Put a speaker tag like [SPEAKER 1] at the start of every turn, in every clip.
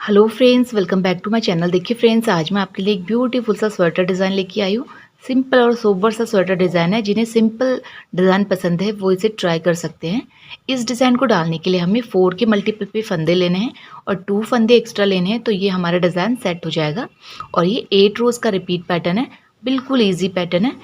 [SPEAKER 1] Hello friends, welcome back to my channel. देखिए friends, आज मैं आपके लिए एक ब्यूटीफुल सा स्वेटर डिज़ाइन लेके आई हूँ। सिंपल और सोबर सा स्वेटर डिज़ाइन है। जिन्हें सिंपल डिज़ाइन पसंद है वो इसे ट्राई कर सकते हैं। इस डिज़ाइन को डालने के लिए हमें 4 के मल्टीपल पे फंदे लेने हैं और 2 फंदे एक्स्ट्रा लेने हैं, तो ये हमारा डिज़ाइन सेट हो जाएगा। और ये 8 रोज़ का रिपीट पैटर्न है, बिल्कुल ईजी पैटर्न है।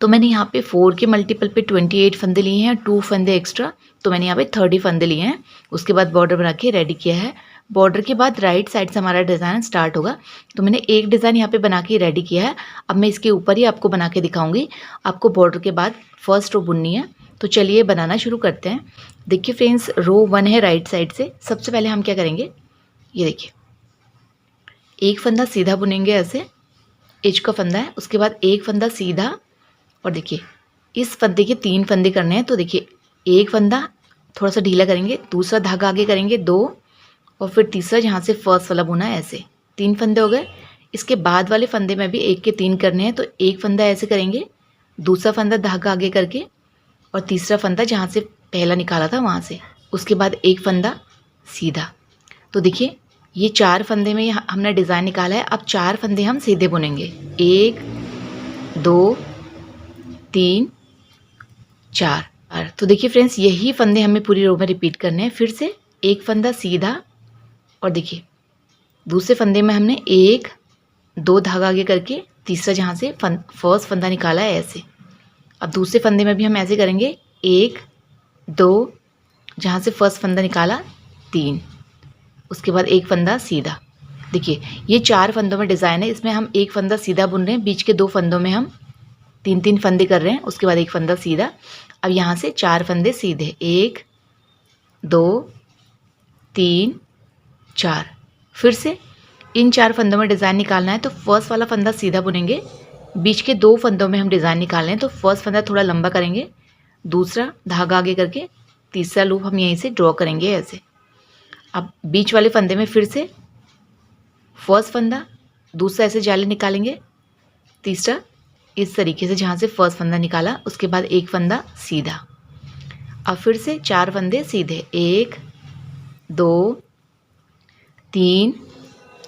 [SPEAKER 1] तो मैंने यहाँ पे 4 के मल्टीपल पे 28 फंदे लिए हैं, 2 फंदे एक्स्ट्रा, तो मैंने यहाँ पे 30 फंदे लिए हैं। उसके बाद बॉर्डर बना के रेडी किया है। बॉर्डर के बाद राइट साइड से हमारा डिज़ाइन स्टार्ट होगा। तो मैंने एक डिज़ाइन यहाँ पे बना के रेडी किया है। अब मैं इसके ऊपर ही आपको बना के दिखाऊंगी। आपको बॉर्डर के बाद फर्स्ट रो बुननी है। तो चलिए बनाना शुरू करते हैं। देखिए फ्रेंड्स, रो 1 है राइट साइड से। सबसे पहले हम क्या करेंगे, ये देखिए, एक फंदा सीधा बुनेंगे, ऐसे एज का फंदा है। उसके बाद एक फंदा सीधा, और देखिए इस फंदे के 3 फंदे करने हैं। तो देखिए एक फंदा थोड़ा सा ढीला करेंगे, दूसरा धागा आगे करेंगे 2, और फिर तीसरा जहाँ से फर्स्ट वाला बुना है, ऐसे 3 फंदे हो गए। इसके बाद वाले फंदे में भी 1 के 3 करने हैं। तो एक फंदा ऐसे करेंगे, दूसरा फंदा धागा आगे करके, और तीसरा फंदा जहाँ से पहला निकाला था वहाँ से, उसके बाद एक फंदा सीधा। तो देखिए ये 4 फंदे में हमने डिज़ाइन निकाला है। अब 4 फंदे हम सीधे बुनेंगे, 1 2 3 4। तो देखिए फ्रेंड्स, यही फंदे हमें पूरी रो में रिपीट करने हैं। फिर से एक फंदा सीधा, और देखिए दूसरे फंदे में हमने 1 2 धागा आगे करके, तीसरा जहाँ से फर्स्ट फंदा निकाला है, ऐसे। अब दूसरे फंदे में भी हम ऐसे करेंगे, 1 2 जहाँ से फर्स्ट फंदा निकाला 3, उसके बाद एक फंदा सीधा। देखिए ये 4 फंदों में डिज़ाइन है। इसमें हम एक फंदा सीधा बुन रहे हैं, बीच के 2 फंदों में हम 3 फंदे कर रहे हैं, उसके बाद एक फंदा सीधा। अब यहाँ से 4 फंदे सीधे, 1 2 3 4। फिर से इन 4 फंदों में डिज़ाइन निकालना है। तो फर्स्ट वाला फंदा सीधा बुनेंगे, बीच के 2 फंदों में हम डिज़ाइन निकाल रहे हैं। तो फर्स्ट फंदा थोड़ा लंबा करेंगे, दूसरा धागा आगे करके, तीसरा लूप हम यहीं से ड्रॉ करेंगे, ऐसे। अब बीच वाले फंदे में फिर से फर्स्ट फंदा, दूसरा ऐसे जाले निकालेंगे, तीसरा इस तरीके से जहाँ से फर्स्ट फंदा निकाला, उसके बाद एक फंदा सीधा। अब फिर से 4 फंदे सीधे, 1 2 3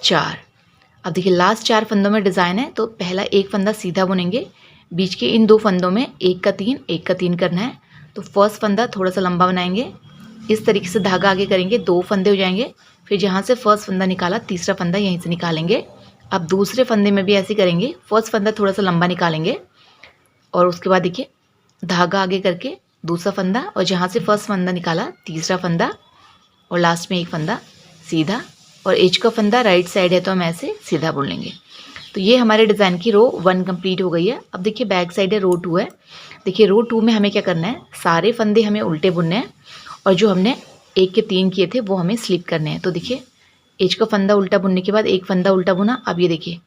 [SPEAKER 1] 4। अब देखिए लास्ट 4 फंदों में डिज़ाइन है। तो पहला एक फंदा सीधा बुनेंगे, बीच के इन 2 फंदों में 1 का 3 1 का 3 करना है। तो फर्स्ट फंदा थोड़ा सा लंबा बनाएंगे, इस तरीके से धागा आगे करेंगे, 2 फंदे हो जाएंगे। फिर जहाँ से फर्स्ट फंदा निकाला, तीसरा फंदा यहीं से निकालेंगे। अब दूसरे फंदे में भी ऐसे करेंगे, फर्स्ट फंदा थोड़ा सा लंबा निकालेंगे, और उसके बाद देखिए धागा आगे करके दूसरा फंदा, और जहाँ से फर्स्ट फंदा निकाला तीसरा फंदा, और लास्ट में एक फंदा सीधा, और एज का फंदा राइट साइड है तो हम ऐसे सीधा बुन लेंगे। तो ये हमारे डिज़ाइन की रो 1 कंप्लीट हो गई है। अब देखिए बैक साइड है, रो 2 है। देखिए रो 2 में हमें क्या करना है, सारे फंदे हमें उल्टे बुनने हैं, और जो हमने 1 के 3 किए थे वो हमें स्लिप करने हैं। तो देखिए एज का फंदा उल्टा बुनने के बाद एक फंदा उल्टा बुना। अब ये देखिए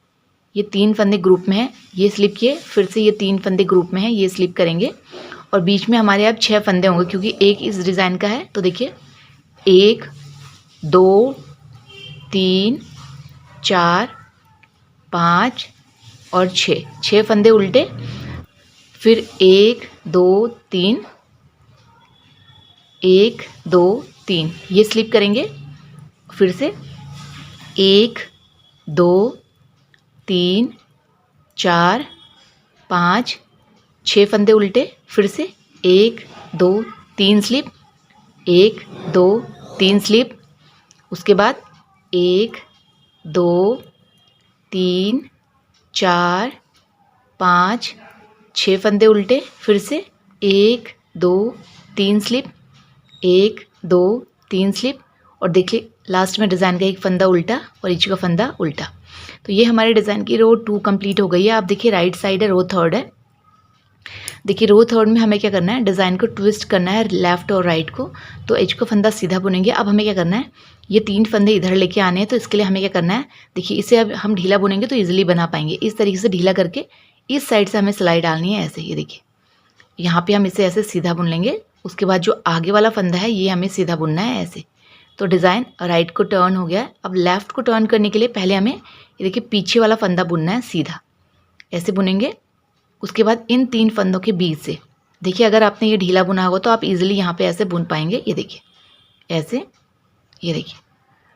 [SPEAKER 1] ये 3 फंदे ग्रुप में हैं, ये स्लिप किए, फिर से ये 3 फंदे ग्रुप में हैं, ये स्लिप करेंगे, और बीच में हमारे अब 6 फंदे होंगे, क्योंकि एक इस डिज़ाइन का है। तो देखिए 1 2 3 4 5 और 6 फंदे उल्टे, फिर 1 2 3 1 2 3 ये स्लिप करेंगे। फिर से 1 2 3 4 5 6 फंदे उल्टे, फिर से 1 2 3 स्लिप, 1 2 3 स्लिप, उसके बाद 1 2 3 4 5 6 फंदे उल्टे, फिर से 1 2 3 स्लिप, 1 2 3 स्लिप, और देखिए लास्ट में डिज़ाइन का एक फंदा उल्टा और नीचे का फंदा उल्टा। तो ये हमारे डिज़ाइन की रो 2 कंप्लीट हो गई है। आप देखिए राइट साइड है, रो 3 है। देखिए रो 3 में हमें क्या करना है, डिज़ाइन को ट्विस्ट करना है लेफ़्ट और राइट को। तो एज का फंदा सीधा बुनेंगे। अब हमें क्या करना है, ये 3 फंदे इधर लेके आने हैं। तो इसके लिए हमें क्या करना है, देखिए इसे अब हम ढीला बुनेंगे तो ईजिली बना पाएंगे। इस तरीके से ढीला करके इस साइड से हमें सिलाई डालनी है, ऐसे। ये देखिए यहाँ पे हम इसे ऐसे सीधा बुन लेंगे। उसके बाद जो आगे वाला फंदा है ये हमें सीधा बुनना है, ऐसे। तो डिज़ाइन राइट को टर्न हो गया है। अब लेफ़्ट को टर्न करने के लिए पहले हमें ये देखिए पीछे वाला फंदा बुनना है, सीधा ऐसे बुनेंगे। उसके बाद इन 3 फंदों के बीच से देखिए, अगर आपने ये ढीला बुना होगा तो आप इजीली यहाँ पे ऐसे बुन पाएंगे। ये देखिए ऐसे, ये देखिए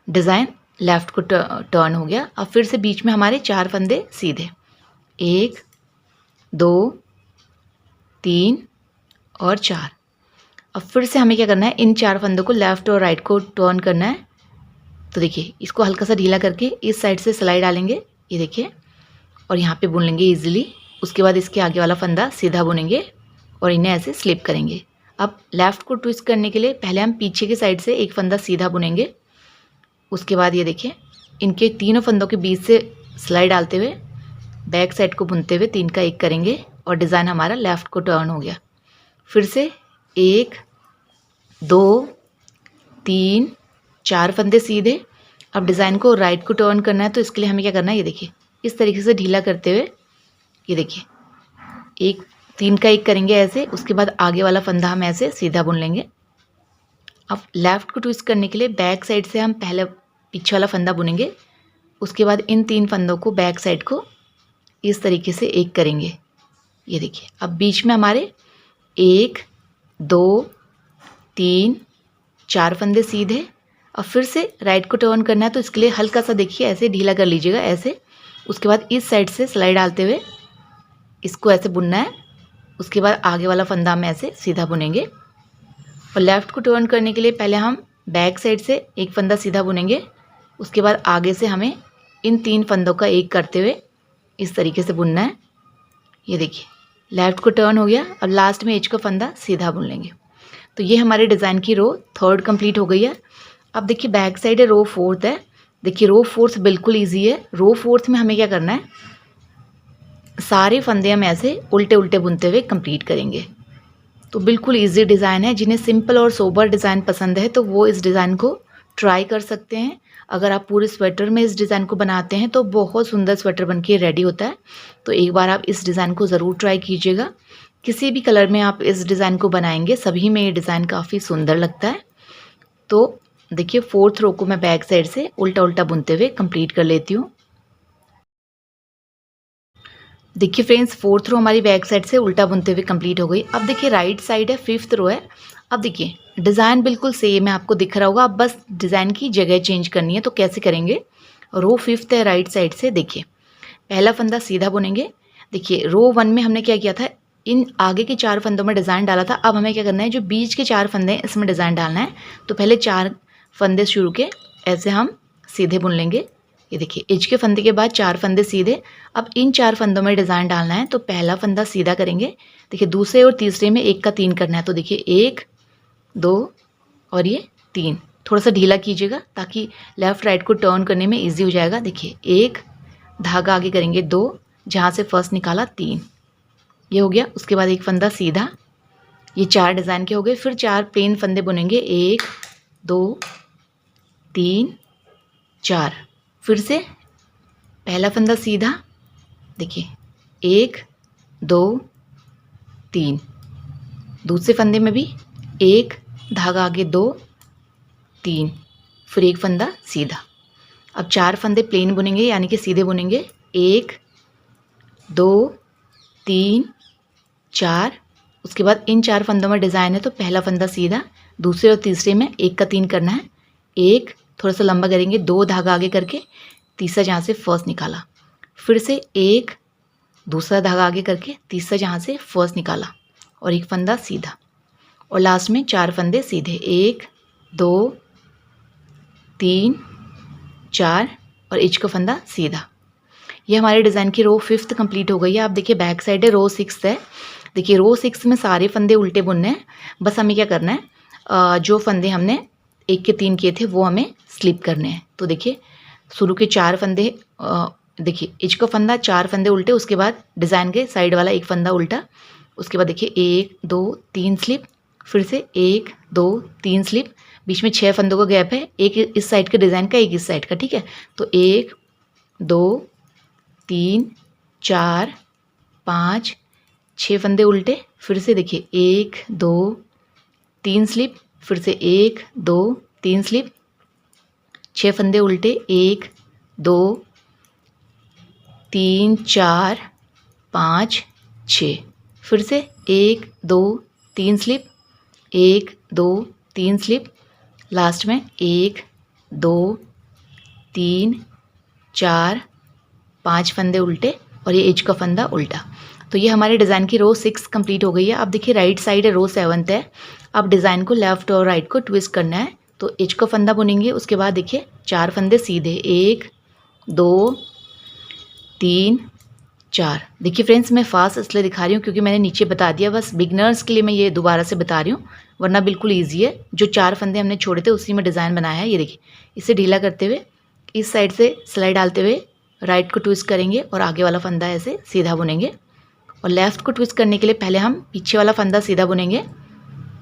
[SPEAKER 1] डिज़ाइन लेफ़्ट को टर्न हो गया। अब फिर से बीच में हमारे 4 फंदे सीधे, 1 2 3 और 4। अब फिर से हमें क्या करना है, इन 4 फंदों को लेफ़्ट और राइट को टर्न करना है। तो देखिए इसको हल्का सा ढीला करके इस साइड से सिलाई डालेंगे, ये देखिए, और यहाँ पे बुन लेंगे ईजिली। उसके बाद इसके आगे वाला फंदा सीधा बुनेंगे और इन्हें ऐसे स्लिप करेंगे। अब लेफ़्ट को ट्विस्ट करने के लिए पहले हम पीछे की साइड से एक फंदा सीधा बुनेंगे। उसके बाद ये देखिए इनके तीनों फंदों के बीच से सिलाई डालते हुए बैक साइड को बुनते हुए 3 का 1 करेंगे और डिज़ाइन हमारा लेफ़्ट को टर्न हो गया। फिर से 1 2 3 4 फंदे सीधे। अब डिज़ाइन को राइट को टर्न करना है, तो इसके लिए हमें क्या करना है, ये देखिए इस तरीके से ढीला करते हुए ये देखिए 3 का 1 करेंगे ऐसे। उसके बाद आगे वाला फंदा हम ऐसे सीधा बुन लेंगे। अब लेफ़्ट को ट्विस्ट करने के लिए बैक साइड से हम पहले पीछे वाला फंदा बुनेंगे। उसके बाद इन 3 फंदों को बैक साइड को इस तरीके से 1 करेंगे, ये देखिए। अब बीच में हमारे 1 2 3 4 फंदे सीधे। अब फिर से राइट को टर्न करना है, तो इसके लिए हल्का सा देखिए ऐसे ढीला कर लीजिएगा ऐसे। उसके बाद इस साइड से सिलाई डालते हुए इसको ऐसे बुनना है। उसके बाद आगे वाला फंदा हम ऐसे सीधा बुनेंगे। और लेफ़्ट को टर्न करने के लिए पहले हम बैक साइड से एक फंदा सीधा बुनेंगे। उसके बाद आगे से हमें इन 3 फंदों का 1 करते हुए इस तरीके से बुनना है, ये देखिए। लेफ़्ट को टर्न हो गया। अब लास्ट में एज का फंदा सीधा बुन लेंगे। तो ये हमारे डिज़ाइन की रो 3rd कंप्लीट हो गई है। अब देखिए बैक साइड है, रो 4th है। देखिए रो 4th बिल्कुल ईजी है। रो 4th में हमें क्या करना है, सारे फंदे हम ऐसे उल्टे उल्टे बुनते हुए कंप्लीट करेंगे। तो बिल्कुल ईजी डिज़ाइन है। जिन्हें सिंपल और सोबर डिज़ाइन पसंद है तो वो इस डिज़ाइन को ट्राई कर सकते हैं। अगर आप पूरे स्वेटर में इस डिज़ाइन को बनाते हैं तो बहुत सुंदर स्वेटर बन के रेडी होता है। तो एक बार आप इस डिज़ाइन को ज़रूर ट्राई कीजिएगा। किसी भी कलर में आप इस डिज़ाइन को बनाएंगे, सभी में ये डिज़ाइन काफ़ी सुंदर लगता है। तो देखिए 4th रो को मैं बैक साइड से उल्टा उल्टा बुनते हुए कंप्लीट कर लेती हूँ। देखिए फ्रेंड्स 4th रो हमारी बैक साइड से उल्टा बुनते हुए कंप्लीट हो गई। अब देखिए राइट साइड है, 5th रो है। अब देखिए डिज़ाइन बिल्कुल सेम है, आपको दिख रहा होगा। अब बस डिज़ाइन की जगह चेंज करनी है। तो कैसे करेंगे, रो 5th है राइट साइड से, देखिए पहला फंदा सीधा बुनेंगे। देखिए रो 1 में हमने क्या किया था, इन आगे के 4 फंदों में डिज़ाइन डाला था। अब हमें क्या करना है, जो बीच के 4 फंदे हैं इसमें डिज़ाइन डालना है। तो पहले 4 फंदे शुरू के ऐसे हम सीधे बुन लेंगे, ये देखिए एज के फंदे के बाद 4 फंदे सीधे। अब इन 4 फंदों में डिज़ाइन डालना है। तो पहला फंदा सीधा करेंगे, देखिए दूसरे और तीसरे में 1 का 3 करना है। तो देखिए 1 2 और ये 3, थोड़ा सा ढीला कीजिएगा ताकि लेफ़्ट राइट को टर्न करने में ईजी हो जाएगा। देखिए 1 धागा आगे करेंगे 2, जहाँ से फर्स्ट निकाला 3, ये हो गया। उसके बाद एक फंदा सीधा, ये 4 डिज़ाइन के हो गए। फिर 4 प्लेन फंदे बुनेंगे, 1 2 3 4। फिर से पहला फंदा सीधा, देखिए 1 2 3, दूसरे फंदे में भी 1 धागा आगे 2 3, फिर एक फंदा सीधा। अब 4 फंदे प्लेन बुनेंगे यानी कि सीधे बुनेंगे, 1 2 3 4। उसके बाद इन 4 फंदों में डिज़ाइन है। तो पहला फंदा सीधा, दूसरे और तीसरे में 1 का 3 करना है। 1 थोड़ा सा लंबा करेंगे, 2 धागा आगे करके, तीसरा जहाँ से फर्स्ट निकाला। फिर से 1 दूसरा धागा आगे करके, तीसरा जहाँ से फर्स्ट निकाला और एक फंदा सीधा। और लास्ट में 4 फंदे सीधे, 1 2 3 4 और एज का फंदा सीधा। ये हमारे डिज़ाइन की रो 5th कंप्लीट हो गई है। आप देखिए बैक साइड है, रो 6th है। देखिए रो 6 में सारे फंदे उल्टे बुनने हैं। बस हमें क्या करना है, जो फंदे हमने 1 के 3 किए थे वो हमें स्लिप करने हैं। तो देखिए शुरू के 4 फंदे, देखिए एज का फंदा 4 फंदे उल्टे, उसके बाद डिज़ाइन के साइड वाला एक फंदा उल्टा। उसके बाद देखिए 1 2 3 स्लिप, फिर से 1 2 3 स्लिप। बीच में 6 फंदों का गैप है, एक इस साइड के डिज़ाइन का, एक इस साइड का, ठीक है। तो 1 2 3 4 5 6 फंदे उल्टे। फिर से देखिए 1 2 3 स्लिप, फिर से 1 2 3 स्लिप, 6 फंदे उल्टे, 1 2 3 4 5 6। फिर से 1 2 3 स्लिप, 1 2 3 स्लिप, लास्ट में 1 2 3 4 5 फंदे उल्टे और ये एज का फंदा उल्टा। तो ये हमारे डिज़ाइन की रो 6 कंप्लीट हो गई है। अब देखिए राइट साइड है, रो 7th है। अब डिज़ाइन को लेफ़्ट और राइट को ट्विस्ट करना है। तो एज का फंदा बुनेंगे, उसके बाद देखिए 4 फंदे सीधे, 1 2 3 4। देखिए फ्रेंड्स, मैं फास्ट इसलिए दिखा रही हूँ क्योंकि मैंने नीचे बता दिया, बस बिगनर्स के लिए मैं ये दोबारा से बता रही हूँ, वरना बिल्कुल ईजी है। जो 4 फंदे हमने छोड़े थे उसी में डिज़ाइन बनाया है। ये देखिए, इसे ढीला करते हुए इस साइड से सिलाई डालते हुए राइट को ट्विस्ट करेंगे और आगे वाला फंदा ऐसे सीधा बुनेंगे। और लेफ़्ट को ट्विस्ट करने के लिए पहले हम पीछे वाला फंदा सीधा बुनेंगे,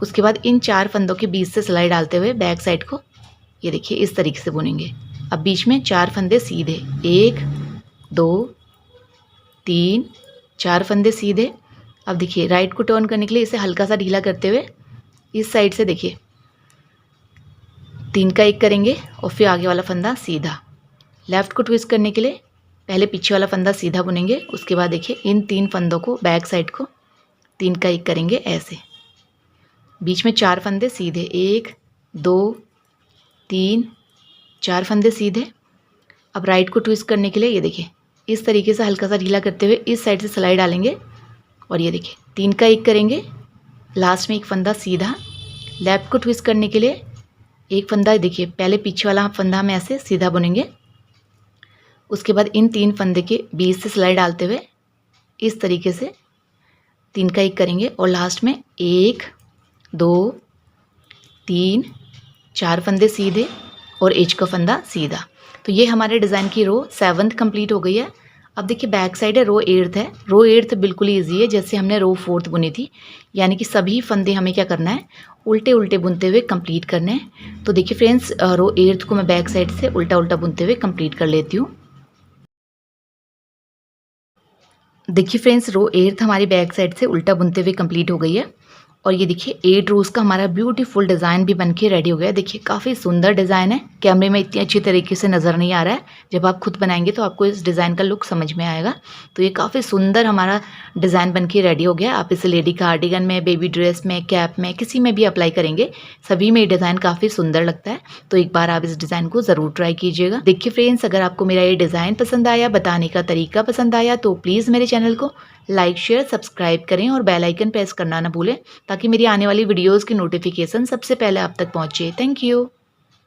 [SPEAKER 1] उसके बाद इन 4 फंदों के बीच से सिलाई डालते हुए बैक साइड को ये देखिए इस तरीके से बुनेंगे। अब बीच में 4 फंदे सीधे, 1 2 3 4 फंदे सीधे। अब देखिए राइट को टर्न करने के लिए इसे हल्का सा ढीला करते हुए इस साइड से देखिए 3 का 1 करेंगे और फिर आगे वाला फंदा सीधा। लेफ़्ट को ट्विस्ट करने के लिए पहले पीछे वाला फंदा सीधा बुनेंगे, उसके बाद देखिए इन 3 फंदों को बैक साइड को 3 का 1 करेंगे ऐसे। बीच में 4 फंदे सीधे, 1 2 3 4 फंदे सीधे। अब राइट को ट्विस्ट करने के लिए ये देखिए इस तरीके से हल्का सा ढीला करते हुए इस साइड से सिलाई डालेंगे और ये देखिए 3 का 1 करेंगे, लास्ट में एक फंदा सीधा। लेफ़्ट को ट्विस्ट करने के लिए एक फंदा देखिए पहले पीछे वाला फंदा हम ऐसे सीधा बुनेंगे, उसके बाद इन 3 फंदे के बीच से सिलाई डालते हुए इस तरीके से 3 का 1 करेंगे और लास्ट में 1 2 3 4 फंदे सीधे और एज का फंदा सीधा। तो ये हमारे डिज़ाइन की रो 7th कंप्लीट हो गई है। अब देखिए बैक साइड है, रो 8th है। रो 8th बिल्कुल ईजी है, जैसे हमने रो 4th बुनी थी, यानी कि सभी फंदे हमें क्या करना है, उल्टे उल्टे बुनते हुए कंप्लीट करने हैं। तो देखिए फ्रेंड्स, रो 8th को मैं बैक साइड से उल्टा उल्टा बुनते हुए कंप्लीट कर लेती हूँ। देखिए फ्रेंड्स, रो 8th हमारी बैक साइड से उल्टा बुनते हुए कंप्लीट हो गई है और ये देखिए 8 रोज़ का हमारा ब्यूटीफुल डिज़ाइन भी बनके रेडी हो गया। देखिए काफ़ी सुंदर डिज़ाइन है, कैमरे में इतनी अच्छी तरीके से नज़र नहीं आ रहा है, जब आप खुद बनाएंगे तो आपको इस डिज़ाइन का लुक समझ में आएगा। तो ये काफ़ी सुंदर हमारा डिज़ाइन बनके रेडी हो गया। आप इसे लेडी कार्डिगन में, बेबी ड्रेस में, कैप में, किसी में भी अप्लाई करेंगे, सभी में ये डिज़ाइन काफ़ी सुंदर लगता है। तो एक बार आप इस डिज़ाइन को ज़रूर ट्राई कीजिएगा। देखिए फ्रेंड्स, अगर आपको मेरा ये डिज़ाइन पसंद आया, बताने का तरीका पसंद आया, तो प्लीज़ मेरे चैनल को लाइक शेयर सब्सक्राइब करें और बेल आइकन प्रेस करना ना भूलें, ताकि मेरी आने वाली वीडियोज़ की नोटिफिकेशन सबसे पहले आप तक पहुँचे। Thank you.